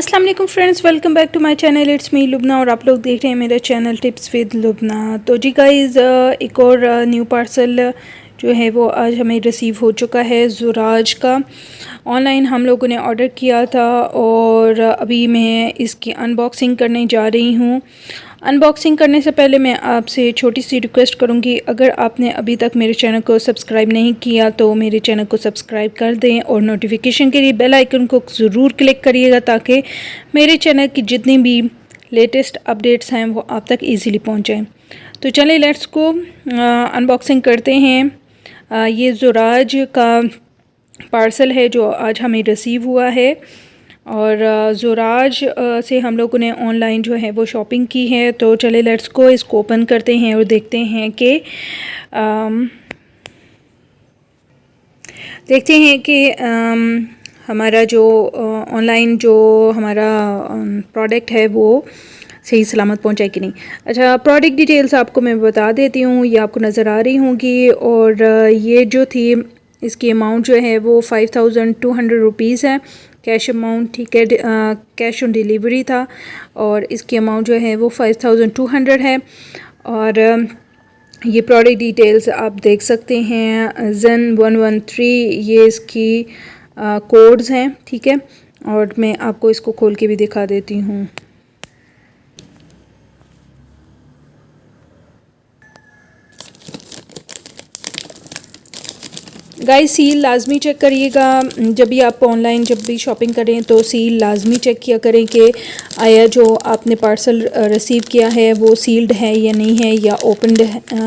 अस्सलाम वालेकुम friends, welcome back to my channel. It's me Lubna और आप लोग देख रहे हैं मेरा चैनल टिप्स विद लुबना। तो जी गाइस, एक और न्यू पार्सल जो है वो आज हमें रिसीव हो चुका है ज़ुराज का। ऑनलाइन हम लोगों ने ऑर्डर किया था और अभी मैं इसकी अनबॉक्सिंग करने जा रही हूँ। अनबॉक्सिंग करने से पहले मैं आपसे छोटी सी रिक्वेस्ट करूँगी, अगर आपने अभी तक मेरे चैनल को सब्सक्राइब नहीं किया तो मेरे चैनल को सब्सक्राइब कर दें और नोटिफिकेशन के लिए बेल आइकन को ज़रूर क्लिक करिएगा ताकि मेरे चैनल की जितनी भी लेटेस्ट अपडेट्स हैं वो आप तक इजीली पहुँच जाएँ। तो चलिए लेट्स को अनबॉक्सिंग करते हैं। ये ज़ुराज का पार्सल है जो आज हमें रिसीव हुआ है और ज़ुराज से हम लोगों ने ऑनलाइन जो है वो शॉपिंग की है। तो चले लेट्स को इसको ओपन करते हैं और देखते हैं कि हमारा जो ऑनलाइन जो हमारा प्रोडक्ट है वो सही सलामत पहुंचा कि नहीं। अच्छा, प्रोडक्ट डिटेल्स आपको मैं बता देती हूँ, ये आपको नज़र आ रही होंगी। और ये जो थी इसकी अमाउंट जो है वो 5200 रुपीज़ है, कैश अमाउंट, ठीक है। कैश ऑन डिलीवरी था और इसकी अमाउंट जो है वो 5200 है। और ये प्रोडक्ट डिटेल्स आप देख सकते हैं। ज़न 113 ये इसकी कोड्स हैं, ठीक है। और मैं आपको इसको खोल के भी दिखा देती हूँ। गाइस, सील लाजमी चेक करिएगा जब भी आप ऑनलाइन जब भी शॉपिंग करें तो सील लाजमी चेक किया करें कि आया जो आपने पार्सल रिसीव किया है वो सील्ड है या नहीं है या ओपनड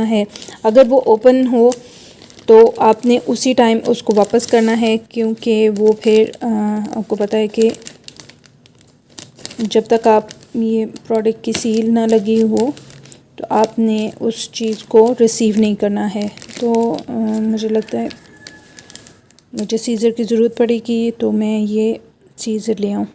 है। अगर वो ओपन हो तो आपने उसी टाइम उसको वापस करना है, क्योंकि वो फिर आपको पता है कि जब तक आप ये प्रोडक्ट की सील ना लगी हो तो आपने उस चीज़ को रिसीव नहीं करना है। तो मुझे लगता है मुझे सीज़र की ज़रूरत पड़ेगी तो मैं ये सीज़र ले आऊँ।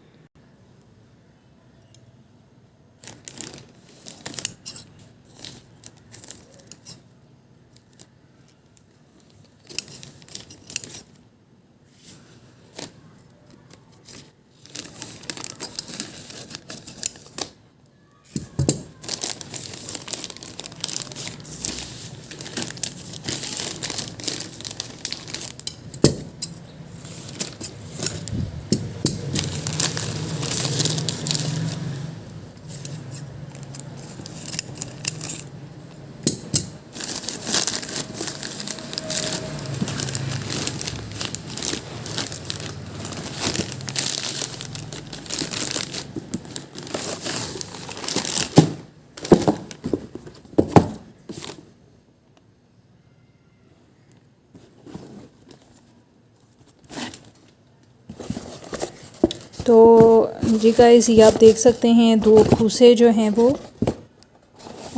तो जी गाइस, ये आप देख सकते हैं 2 खूसे जो हैं वो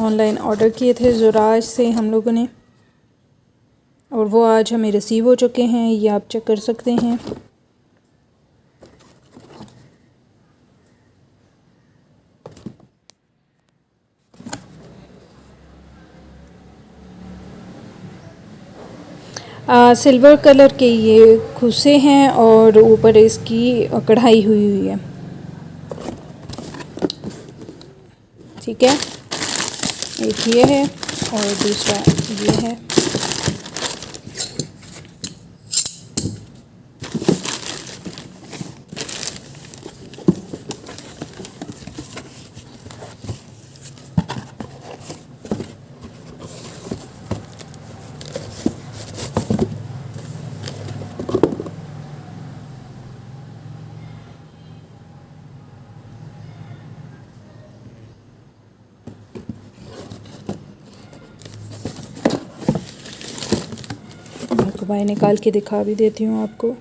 ऑनलाइन ऑर्डर किए थे ज़ुराज से हम लोगों ने और वो आज हमें रिसीव हो चुके हैं। ये आप चेक कर सकते हैं। सिल्वर कलर के ये खुसे हैं और ऊपर इसकी कढ़ाई हुई है, ठीक है। एक ये है और दूसरा ये है। बाहर निकाल के दिखा भी देती हूँ आपको।